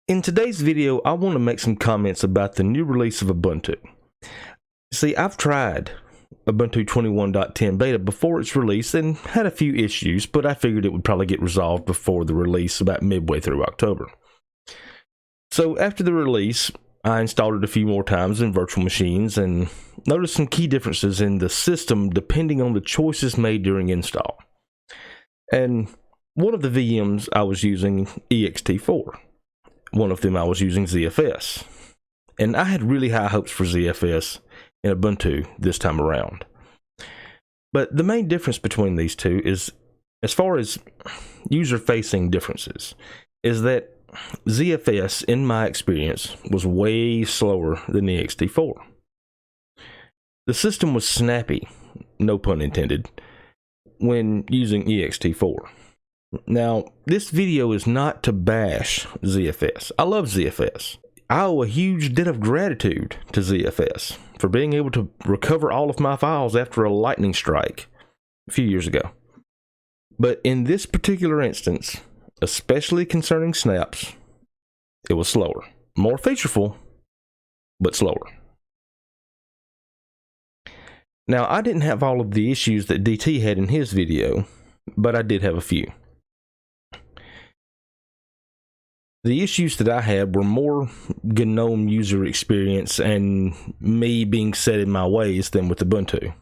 In today's video, I want to make some comments about the new release of Ubuntu. See, I've tried Ubuntu 21.10 beta before its release and had a few issues, but I figured it would probably get resolved before the release about midway through October. So after the release, I installed it a few more times in virtual machines and noticed some key differences in the system depending on the choices made during install. And one of the VMs I was using ext4. One of them I was using ZFS. And I had really high hopes for ZFS in Ubuntu this time around. But the main difference between these two is, as far as user-facing differences, is that ZFS, in my experience, was way slower than ext4. The system was snappy, no pun intended, when using ext4. Now, this video is not to bash ZFS. I love ZFS. I owe a huge debt of gratitude to ZFS for being able to recover all of my files after a lightning strike a few years ago. But in this particular instance, especially concerning snaps, it was slower. More featureful, but slower. Now, I didn't have all of the issues that DT had in his video, but I did have a few. The issues that I had were more GNOME user experience and me being set in my ways than with Ubuntu.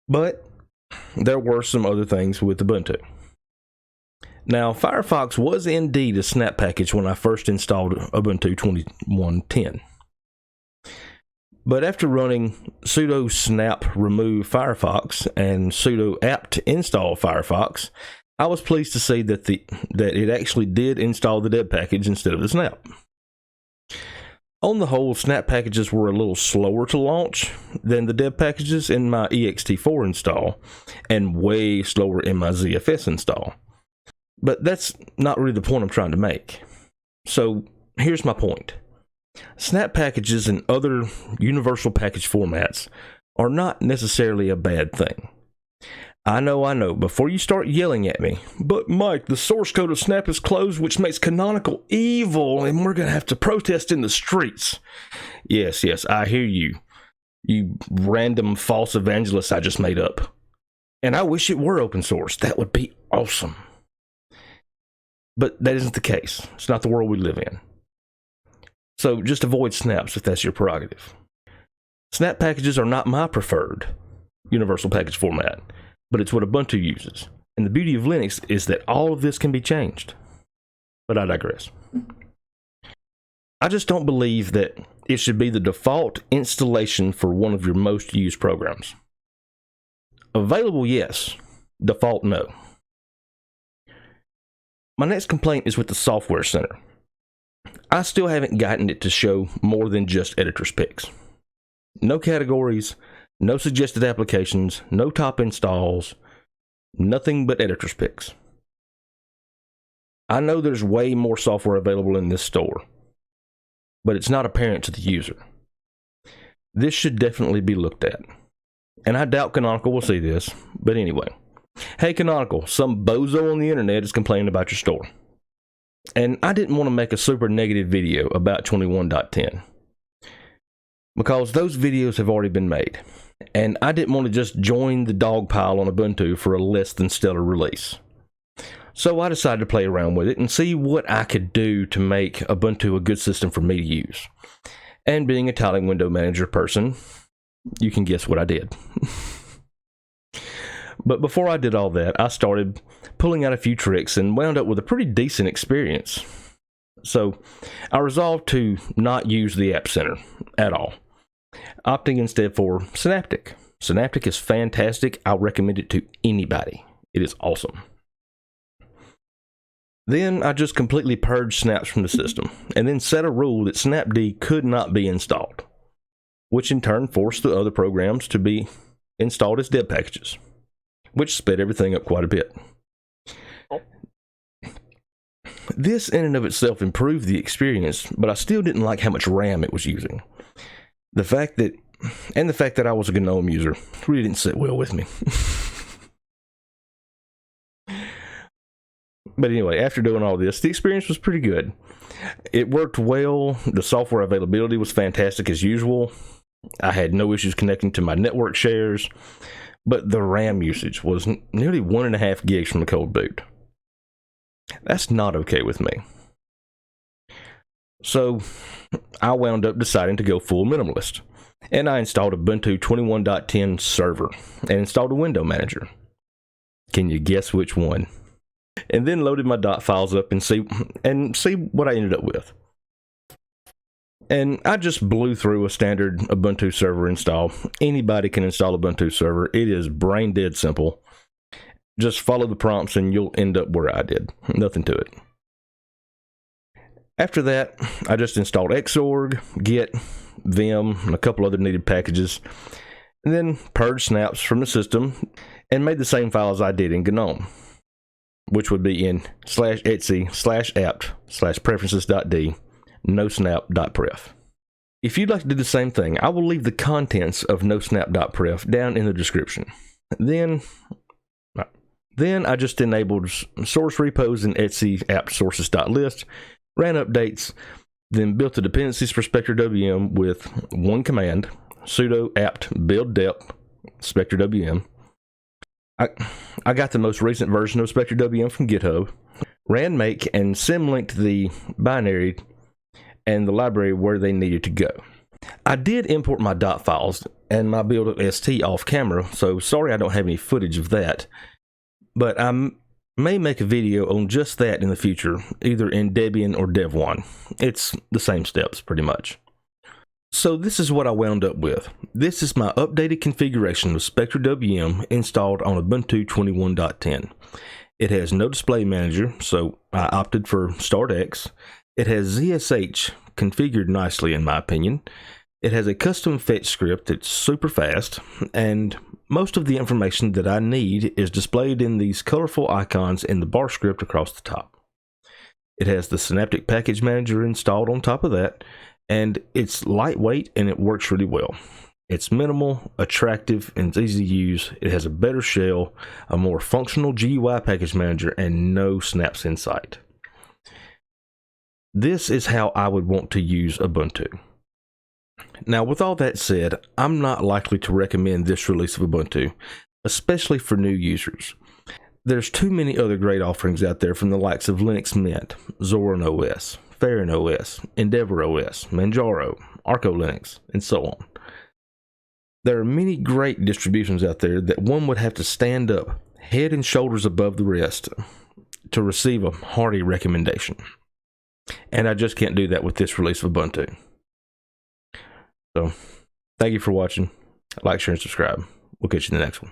But there were some other things with Ubuntu. Now, Firefox was indeed a snap package when I first installed Ubuntu 21.10. But after running sudo snap remove Firefox and sudo apt install Firefox, I was pleased to see that it actually did install the deb package instead of the snap. On the whole, snap packages were a little slower to launch than the deb packages in my ext4 install, and way slower in my ZFS install. But that's not really the point I'm trying to make. So here's my point. Snap packages and other universal package formats are not necessarily a bad thing. I know, before you start yelling at me, but Mike, the source code of Snap is closed, which makes Canonical evil, and we're going to have to protest in the streets. Yes, I hear you. You random false evangelist I just made up. And I wish it were open source. That would be awesome. But that isn't the case. It's not the world we live in. So just avoid snaps if that's your prerogative. Snap packages are not my preferred universal package format, but it's what Ubuntu uses. And the beauty of Linux is that all of this can be changed. But I digress. I just don't believe that it should be the default installation for one of your most used programs. Available, yes. Default, no. My next complaint is with the Software Center. I still haven't gotten it to show more than just editor's picks. No categories, no suggested applications, no top installs, nothing but editor's picks. I know there's way more software available in this store, but it's not apparent to the user. This should definitely be looked at. And I doubt Canonical will see this, but anyway. Hey Canonical, some bozo on the internet is complaining about your store. And I didn't want to make a super negative video about 21.10. Because those videos have already been made. And I didn't want to just join the dog pile on Ubuntu for a less than stellar release. So I decided to play around with it and see what I could do to make Ubuntu a good system for me to use. And being a tiling window manager person, you can guess what I did. But before I did all that, I started pulling out a few tricks and wound up with a pretty decent experience. So I resolved to not use the App Center at all, opting instead for Synaptic. Synaptic is fantastic. I'll recommend it to anybody. It is awesome. Then I just completely purged snaps from the system, and then set a rule that snapd could not be installed, which in turn forced the other programs to be installed as deb packages, which sped everything up quite a bit. This in and of itself improved the experience, but I still didn't like how much RAM it was using. The fact that I was a GNOME user really didn't sit well with me. But anyway, after doing all this, the experience was pretty good. It worked well. The software availability was fantastic as usual. I had no issues connecting to my network shares, but the RAM usage was nearly 1.5 gigs from the cold boot. That's not okay with me. So I wound up deciding to go full minimalist, and I installed Ubuntu 21.10 server and installed a window manager. Can you guess which one? And then loaded my dot files up and see what I ended up with. And I just blew through a standard Ubuntu server install. Anybody can install Ubuntu server. It is brain dead simple. Just follow the prompts and you'll end up where I did. Nothing to it. After that, I just installed Xorg, Git, Vim, and a couple other needed packages, and then purged snaps from the system and made the same files I did in GNOME, which would be in /etc/apt/preferences.d nosnap.pref. If you'd like to do the same thing, I will leave the contents of nosnap.pref down in the description. Then I just enabled source repos in etc apt sources.list, ran updates, then built the dependencies for SpectreWM with one command, sudo apt build dep SpectreWM. I got the most recent version of SpectreWM from GitHub, ran make and symlinked the binary and the library where they needed to go. I did import my dot files and my build.st off camera, so sorry I don't have any footage of that, but I may make a video on just that in the future, either in Debian or Dev1. It's the same steps pretty much. So this is what I wound up with. This is my updated configuration of SpectreWM installed on Ubuntu 21.10. It has no display manager, so I opted for StartX. It has ZSH configured nicely in my opinion. It has a custom fetch script that's super fast, and most of the information that I need is displayed in these colorful icons in the bar script across the top. It has the Synaptic Package Manager installed on top of that, and it's lightweight and it works really well. It's minimal, attractive, and it's easy to use. It has a better shell, a more functional GUI package manager, and no snaps in sight. This is how I would want to use Ubuntu. Now, with all that said, I'm not likely to recommend this release of Ubuntu, especially for new users. There's too many other great offerings out there from the likes of Linux Mint, Zorin OS, Farron OS, Endeavor OS, Manjaro, Arco Linux, and so on. There are many great distributions out there that one would have to stand up head and shoulders above the rest to receive a hearty recommendation. And I just can't do that with this release of Ubuntu. So, thank you for watching. Like, share, and subscribe. We'll catch you in the next one.